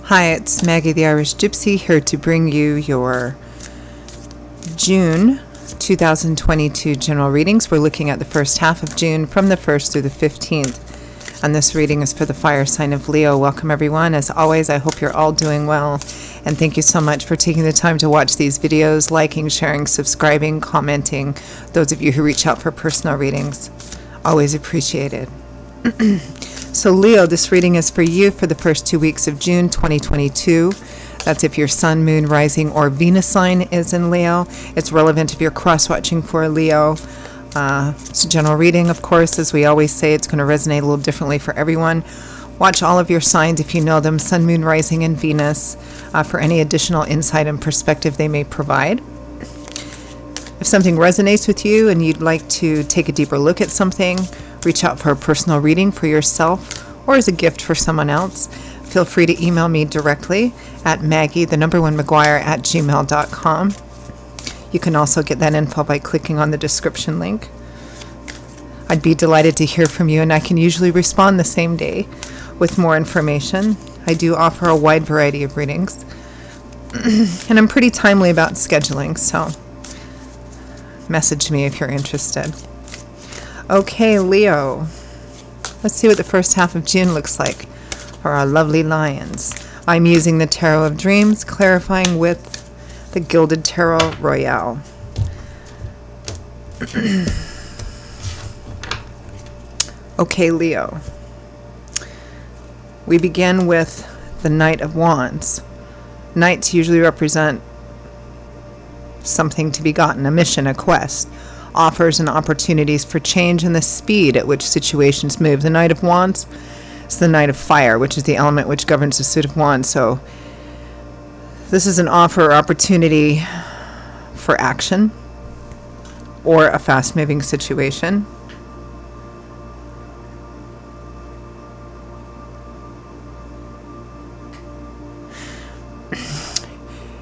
Hi, it's Maggie the Irish Gypsy here to bring you your June 2022 general readings. We're looking at the first half of June from the 1st through the 15th. And this reading is for the fire sign of Leo. Welcome everyone. As always, I hope you're all doing well. And thank you so much for taking the time to watch these videos, liking, sharing, subscribing, commenting. Those of you who reach out for personal readings, always appreciated. So Leo, this reading is for you for the first 2 weeks of June 2022. That's if your sun, moon, rising, or Venus sign is in Leo. It's relevant if you're cross-watching for Leo. It's a general reading, of course. As we always say, it's going to resonate a little differently for everyone. Watch all of your signs if you know them, sun, moon, rising, and Venus, for any additional insight and perspective they may provide. If something resonates with you and you'd like to take a deeper look at something, reach out for a personal reading for yourself or as a gift for someone else, feel free to email me directly at maggie@gmail.com. You can also get that info by clicking on the description link. I'd be delighted to hear from you, and I can usually respond the same day with more information. I do offer a wide variety of readings, and I'm pretty timely about scheduling, so message me if you're interested. Okay, Leo, let's see what the first half of June looks like for our lovely lions. I'm using the Tarot of Dreams, clarifying with the Gilded Tarot Royale. Okay, Leo. We begin with the Knight of Wands. Knights usually represent something to be gotten, a mission, a quest, offers and opportunities for change and the speed at which situations move. The Knight of Wands is the Knight of Fire, which is the element which governs the suit of wands. So this is an offer or opportunity for action or a fast-moving situation.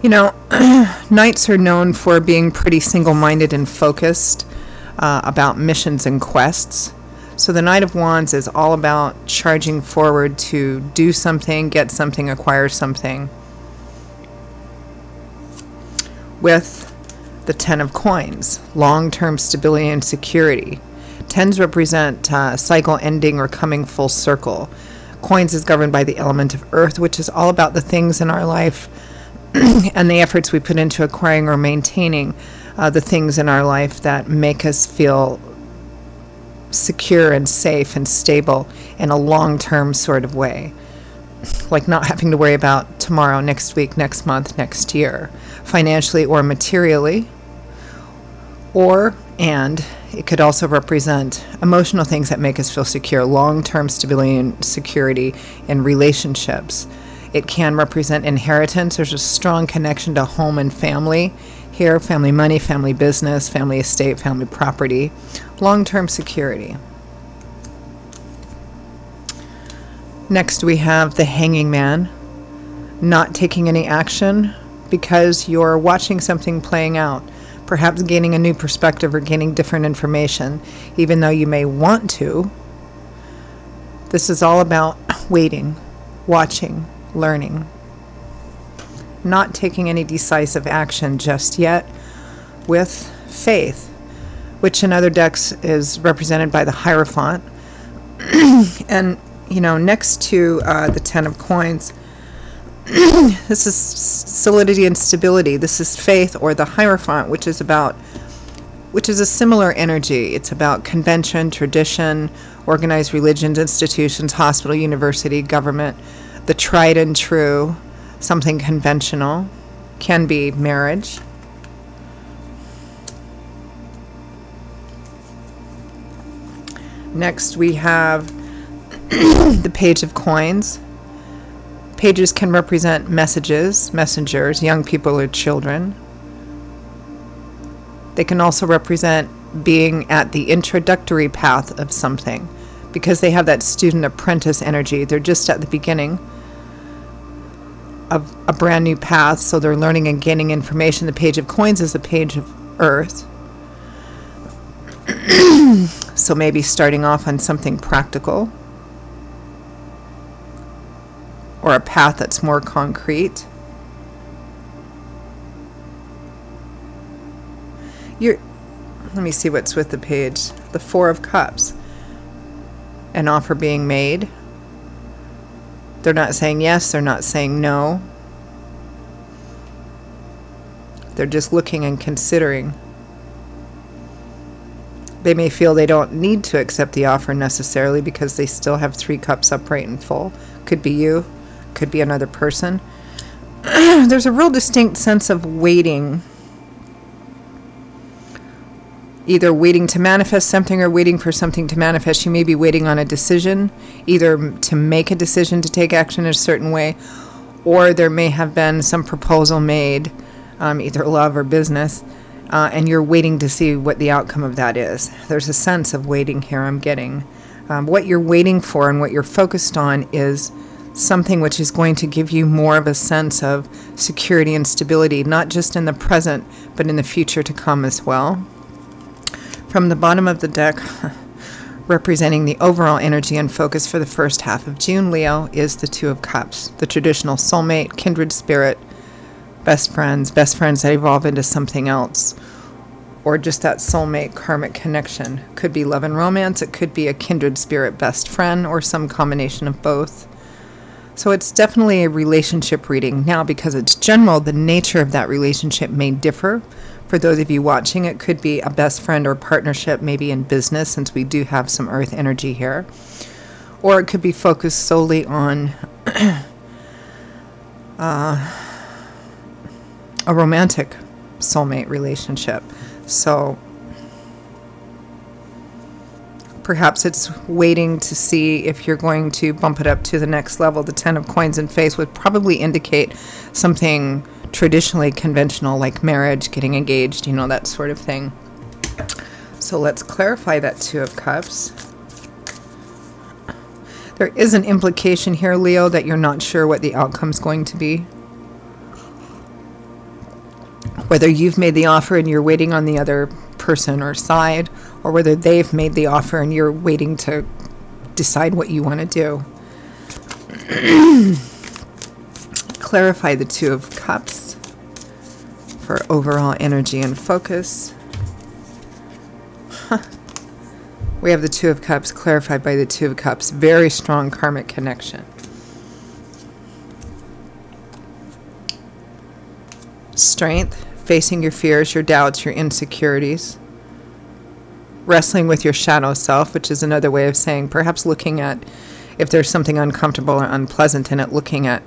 You know, knights are known for being pretty single-minded and focused about missions and quests. So the Knight of Wands is all about charging forward to do something, get something, acquire something. With the Ten of Coins, long-term stability and security. Tens represent cycle ending or coming full circle. Coins is governed by the element of earth, which is all about the things in our life and the efforts we put into acquiring or maintaining the things in our life that make us feel secure and safe and stable in a long-term sort of way. Like not having to worry about tomorrow, next week, next month, next year, financially or materially. And it could also represent emotional things that make us feel secure, long-term stability and security in relationships. It can represent inheritance. There's a strong connection to home and family here, family money, family business, family estate, family property, long-term security. Next we have the Hanging Man, not taking any action because you're watching something playing out, perhaps gaining a new perspective or gaining different information, even though you may want to. This is all about waiting, watching, learning, not taking any decisive action just yet, with faith, which in other decks is represented by the Hierophant. And you know, next to the Ten of Coins, this is solidity and stability. This is faith, or the Hierophant, which is a similar energy. It's about convention, tradition, organized religions, institutions, hospital, university, government, the tried and true, something conventional, can be marriage. Next we have the Page of Coins. Pages can represent messages, messengers, young people or children. They can also represent being at the introductory path of something, because they have that student-apprentice energy. They're just at the beginning of a brand new path, so they're learning and gaining information. The Page of Coins is the Page of Earth. So maybe starting off on something practical. or a path that's more concrete. Let me see what's with the page. The Four of Cups. An offer being made. They're not saying yes, they're not saying no. They're just looking and considering. They may feel they don't need to accept the offer necessarily because they still have 3 cups upright and full. Could be you, could be another person. There's a real distinct sense of waiting. Either waiting to manifest something or waiting for something to manifest. You may be waiting on a decision, either to make a decision to take action in a certain way, or there may have been some proposal made, either love or business, and you're waiting to see what the outcome of that is. There's a sense of waiting here I'm getting. What you're waiting for and what you're focused on is something which is going to give you more of a sense of security and stability, not just in the present, but in the future to come as well. From the bottom of the deck, representing the overall energy and focus for the first half of June, Leo, is the Two of Cups, the traditional soulmate, kindred spirit, best friends that evolve into something else, or just that soulmate karmic connection. Could be love and romance, it could be a kindred spirit best friend, or some combination of both. So it's definitely a relationship reading. Now, because it's general, the nature of that relationship may differ. For those of you watching, it could be a best friend or partnership, maybe in business, since we do have some earth energy here. Or it could be focused solely on a romantic soulmate relationship. So perhaps it's waiting to see if you're going to bump it up to the next level. The Ten of Coins in face would probably indicate something traditionally conventional, like marriage, getting engaged, you know, that sort of thing. So let's clarify that Two of Cups. There is an implication here, Leo, that you're not sure what the outcome's going to be. Whether you've made the offer and you're waiting on the other person or side, or whether they've made the offer and you're waiting to decide what you want to do. Clarify the Two of Cups for overall energy and focus. We have the Two of Cups clarified by the Two of Cups. Very strong karmic connection. Strength, facing your fears, your doubts, your insecurities. Wrestling with your shadow self, which is another way of saying perhaps looking at if there's something uncomfortable or unpleasant in it, looking at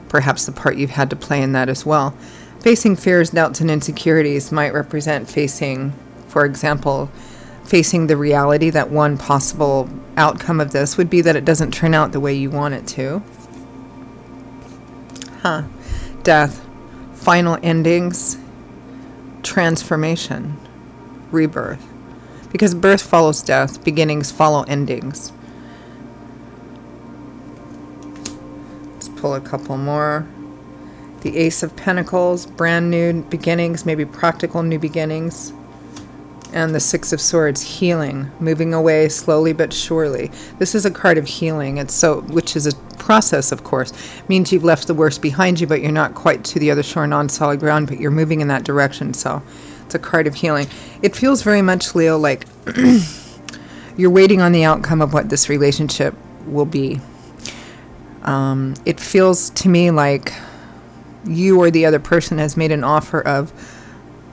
perhaps the part you've had to play in that as well. Facing fears, doubts, and insecurities might represent facing, for example, facing the reality that one possible outcome of this would be that it doesn't turn out the way you want it to. Death, final endings, transformation, rebirth. Because birth follows death, beginnings follow endings. Pull a couple more. The Ace of Pentacles, brand new beginnings, maybe practical new beginnings. And the Six of Swords, healing, moving away slowly but surely. This is a card of healing. Which is a process, of course. It means you've left the worst behind you, but you're not quite to the other shore and on solid ground, but you're moving in that direction. So it's a card of healing. It feels very much, Leo, like you're waiting on the outcome of what this relationship will be. It feels to me like you or the other person has made an offer of,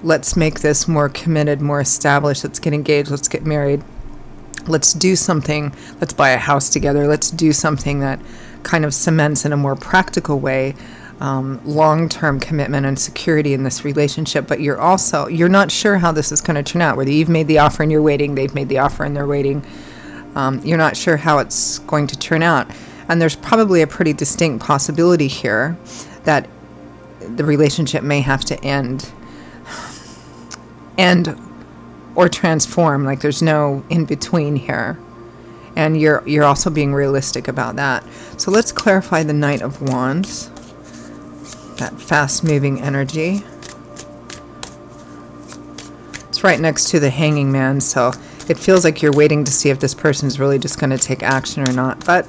let's make this more committed, more established, let's get engaged, let's get married, let's do something, let's buy a house together, let's do something that kind of cements in a more practical way long-term commitment and security in this relationship. But you're not sure how this is going to turn out, whether you've made the offer and you're waiting, they've made the offer and they're waiting. You're not sure how it's going to turn out. And there's probably a pretty distinct possibility here that the relationship may have to end or transform. Like there's no in between here. And you're also being realistic about that. So let's clarify the Knight of Wands. That fast-moving energy. It's right next to the Hanging Man, so it feels like you're waiting to see if this person's really just going to take action or not. But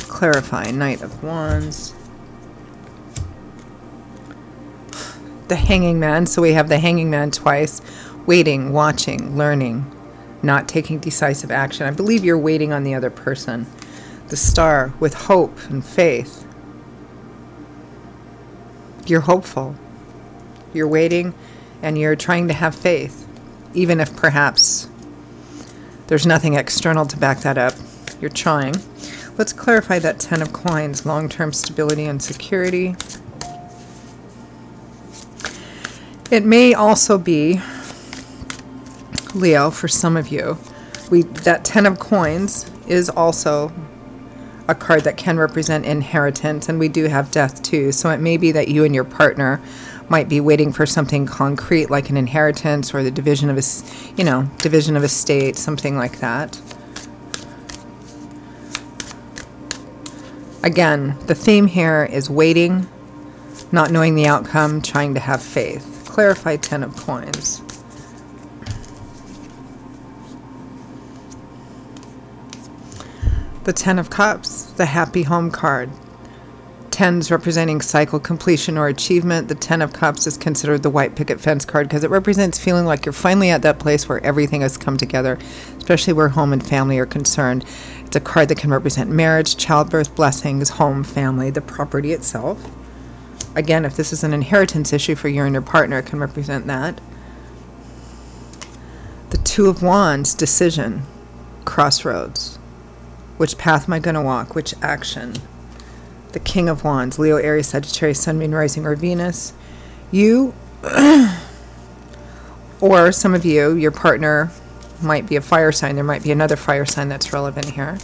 clarify. Knight of Wands. The Hanging Man. So we have the Hanging Man twice. Waiting, watching, learning, not taking decisive action. I believe you're waiting on the other person. The Star with hope and faith. You're hopeful. You're waiting and you're trying to have faith, even if perhaps there's nothing external to back that up. You're trying. Let's clarify that Ten of Coins, long-term stability and security. It may also be, Leo, for some of you, that Ten of Coins is also a card that can represent inheritance, and we do have death too. So it may be that you and your partner might be waiting for something concrete, like an inheritance or the division of division of estate, something like that. Again, the theme here is waiting, not knowing the outcome, trying to have faith. Clarify Ten of Coins. The Ten of Cups, the Happy Home card. Tens representing cycle completion or achievement. The Ten of Cups is considered the white picket fence card because it represents feeling like you're finally at that place where everything has come together, especially where home and family are concerned. It's a card that can represent marriage, childbirth, blessings, home, family, the property itself. Again, if this is an inheritance issue for you and your partner, it can represent that. The Two of Wands, decision, crossroads. Which path am I going to walk? Which action? The King of Wands, Leo, Aries, Sagittarius, Sun, Moon, Rising, or Venus. You, or some of you, your partner might be a fire sign. There might be another fire sign that's relevant here.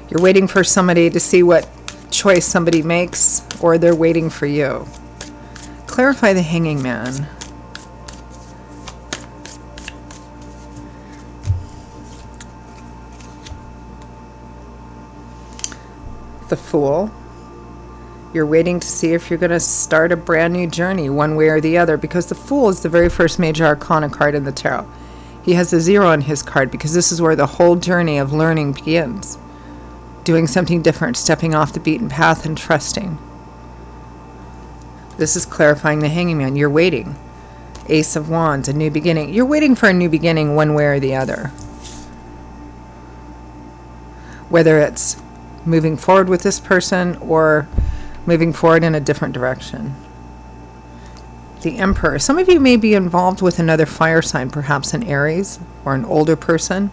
You're waiting for somebody to see what choice somebody makes, or they're waiting for you. Clarify the Hanging Man. The Fool. You're waiting to see if you're going to start a brand new journey one way or the other, because the Fool is the very first major arcana card in the tarot. He has a 0 on his card because this is where the whole journey of learning begins. Doing something different, stepping off the beaten path and trusting. This is clarifying the Hanging Man. You're waiting. Ace of Wands, a new beginning. You're waiting for a new beginning one way or the other. Whether it's moving forward with this person or moving forward in a different direction. The Emperor. Some of you may be involved with another fire sign, perhaps an Aries or an older person.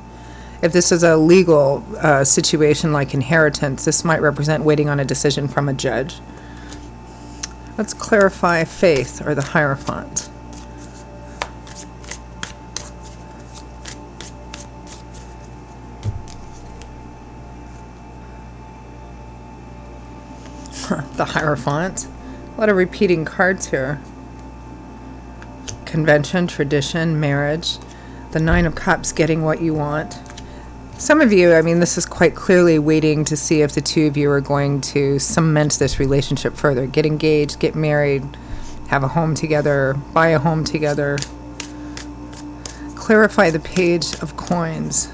If this is a legal situation like inheritance, this might represent waiting on a decision from a judge. Let's clarify faith, or the Hierophant. The Hierophant. A lot of repeating cards here. Convention, tradition, marriage. The Nine of Cups, getting what you want. Some of you, I mean, this is quite clearly waiting to see if the two of you are going to cement this relationship further. Get engaged, get married, have a home together, buy a home together. Clarify the Page of Coins.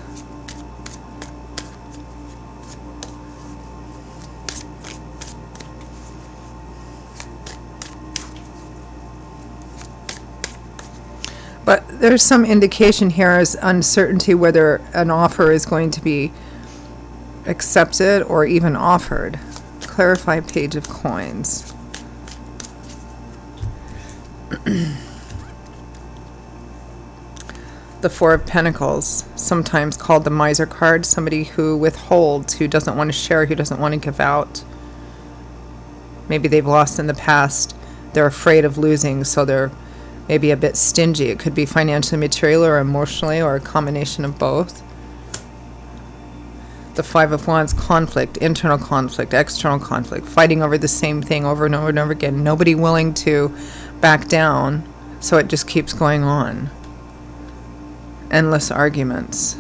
But there's some indication here as uncertainty whether an offer is going to be accepted or even offered. Clarify Page of Coins. The Four of Pentacles, sometimes called the Miser card, somebody who withholds, who doesn't want to share, who doesn't want to give out. Maybe they've lost in the past. They're afraid of losing, so they're maybe a bit stingy. It could be financially, material, or emotionally, or a combination of both. The Five of Wands, conflict, internal conflict, external conflict, fighting over the same thing over and over and over again. Nobody willing to back down, so it just keeps going on. Endless arguments.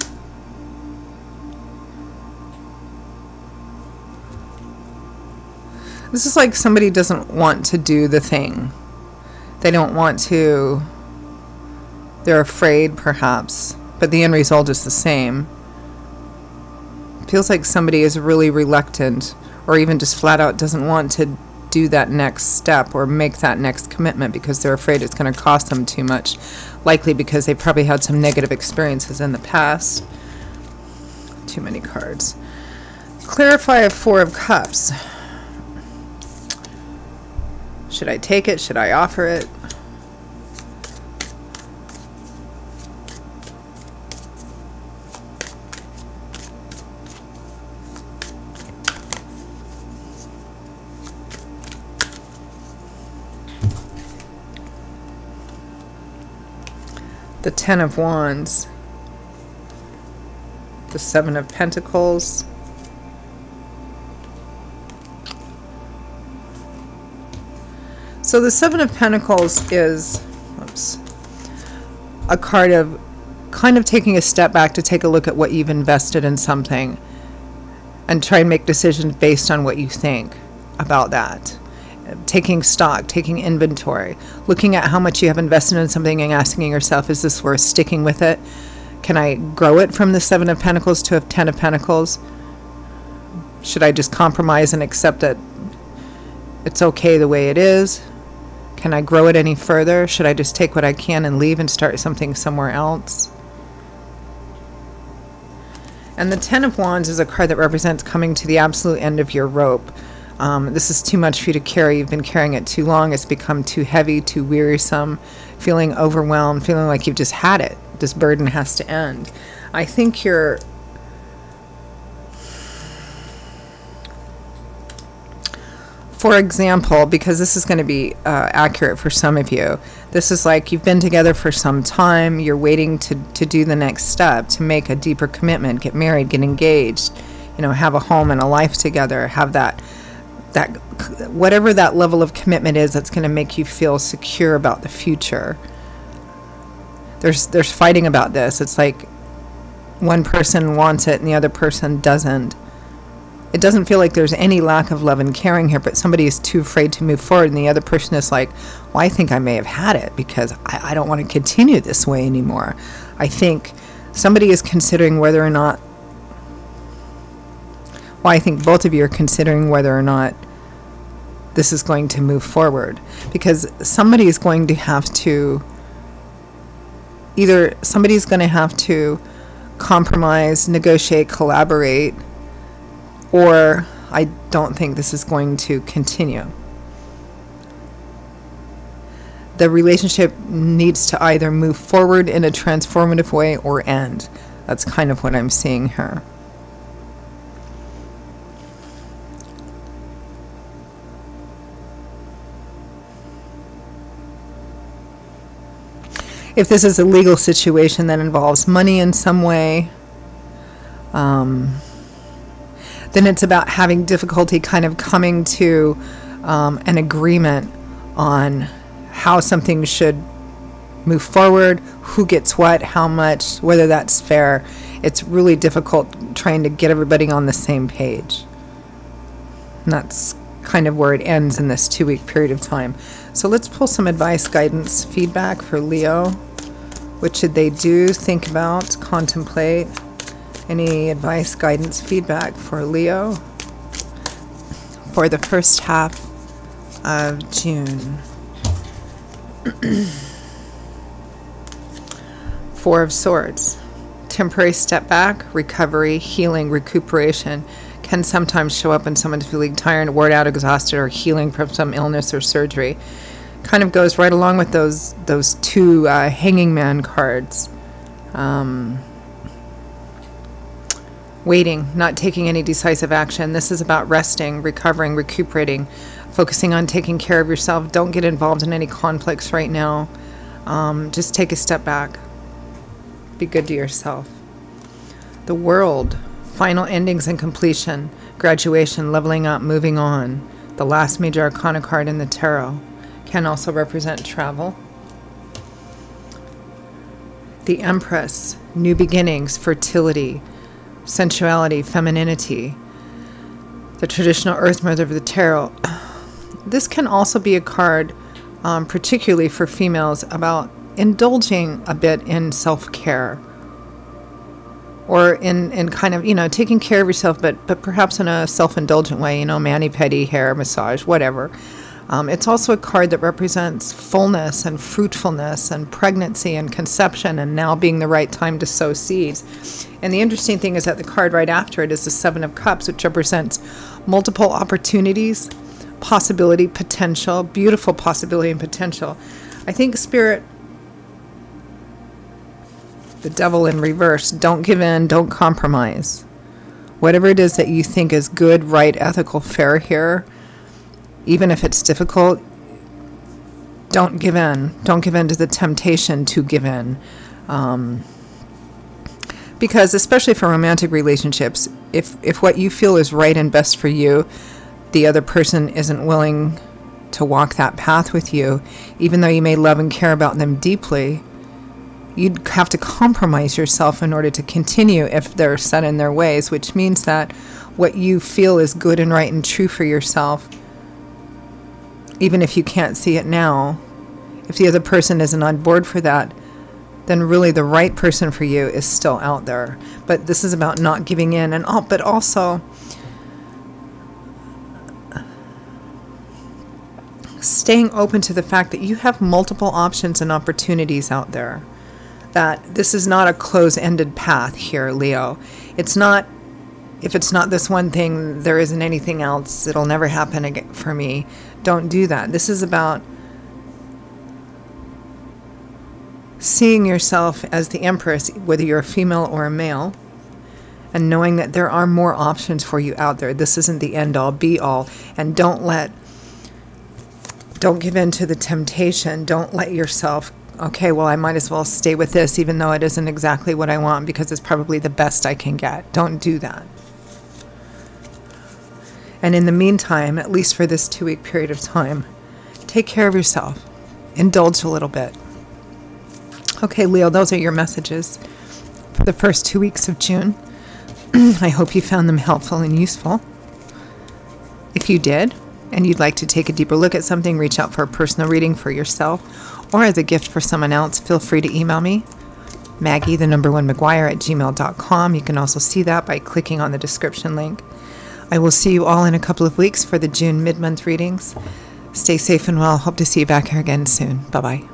This is like somebody doesn't want to do the thing. They don't want to, they're afraid perhaps, but the end result is the same. Feels like somebody is really reluctant, or even just flat out doesn't want to do that next step or make that next commitment because they're afraid it's going to cost them too much. Likely because they probably had some negative experiences in the past. Too many cards. Clarify a Four of Cups. Should I take it? Should I offer it? The Ten of Wands, the Seven of Pentacles, so the Seven of Pentacles is a card of kind of taking a step back to take a look at what you've invested in something and try and make decisions based on what you think about that. Taking stock, taking inventory, looking at how much you have invested in something and asking yourself, is this worth sticking with it? Can I grow it from the Seven of Pentacles to a Ten of Pentacles? Should I just compromise and accept that it's okay the way it is? Can I grow it any further? Should I just take what I can and leave and start something somewhere else? And the Ten of Wands is a card that represents coming to the absolute end of your rope. This is too much for you to carry. You've been carrying it too long. It's become too heavy, too wearisome, feeling overwhelmed, feeling like you've just had it. This burden has to end. I think you're... For example, because this is going to be accurate for some of you, this is like you've been together for some time. You're waiting to do the next step, to make a deeper commitment, get married, get engaged, you know, have a home and a life together, have that whatever that level of commitment is that's going to make you feel secure about the future. There's fighting about this. It's like one person wants it and the other person doesn't. It doesn't feel like there's any lack of love and caring here, but somebody is too afraid to move forward and the other person is like, well, I think I may have had it because I don't want to continue this way anymore. I think somebody is considering whether or not, well, I think both of you are considering whether or not this is going to move forward, because somebody is going to have to, either somebody's going to have to compromise, negotiate, collaborate, or I don't think this is going to continue. The relationship needs to either move forward in a transformative way or end. That's kind of what I'm seeing here. If this is a legal situation that involves money in some way, then it's about having difficulty kind of coming to an agreement on how something should move forward, who gets what, how much, whether that's fair. It's really difficult trying to get everybody on the same page. And that's kind of where it ends in this 2-week period of time. So let's pull some advice, guidance, feedback for Leo. What should they do, think about, contemplate? Any advice, guidance, feedback for Leo for the first half of June? Four of Swords. Temporary step back, recovery, healing, recuperation can sometimes show up when someone's feeling tired, worn out, exhausted, or healing from some illness or surgery. Kind of goes right along with those two Hanging Man cards. Waiting, not taking any decisive action. This is about resting, recovering, recuperating, focusing on taking care of yourself. Don't get involved in any conflicts right now. Just take a step back. Be good to yourself. The World, final endings and completion, graduation, leveling up, moving on. The last major arcana card in the tarot. Can also represent travel. The Empress, new beginnings, fertility, sensuality, femininity. The traditional Earth Mother of the Tarot. This can also be a card, particularly for females, about indulging a bit in self-care or in kind of, taking care of yourself, but perhaps in a self-indulgent way, mani-pedi, hair massage, whatever. It's also a card that represents fullness and fruitfulness and pregnancy and conception, and now being the right time to sow seeds. And the interesting thing is that the card right after it is the Seven of Cups, which represents multiple opportunities, possibility, potential, beautiful possibility and potential. I think Spirit, the devil in reverse, don't give in, don't compromise. Whatever it is that you think is good, right, ethical, fair here, even if it's difficult, don't give in. Don't give in to the temptation to give in. Because especially for romantic relationships, if what you feel is right and best for you, the other person isn't willing to walk that path with you, even though you may love and care about them deeply, you'd have to compromise yourself in order to continue if they're set in their ways, which means that what you feel is good and right and true for yourself, even if you can't see it now, if the other person isn't on board for that, then really the right person for you is still out there. But this is about not giving in, and but also staying open to the fact that you have multiple options and opportunities out there. That this is not a close-ended path here, Leo. It's not, if it's not this one thing, there isn't anything else. It'll never happen again for me. Don't do that. This is about seeing yourself as the Empress, whether you're a female or a male, and knowing that there are more options for you out there. This isn't the end-all, be-all. And don't give in to the temptation. Don't let yourself, okay, well, I might as well stay with this even though it isn't exactly what I want because it's probably the best I can get. Don't do that. And in the meantime, at least for this 2-week period of time, take care of yourself. Indulge a little bit. Okay, Leo, those are your messages for the first 2 weeks of June. I hope you found them helpful and useful. If you did, and you'd like to take a deeper look at something, reach out for a personal reading for yourself or as a gift for someone else, feel free to email me, Maggie1McGuire@gmail.com. You can also see that by clicking on the description link. I will see you all in a couple of weeks for the June mid-month readings. Stay safe and well. Hope to see you back here again soon. Bye-bye.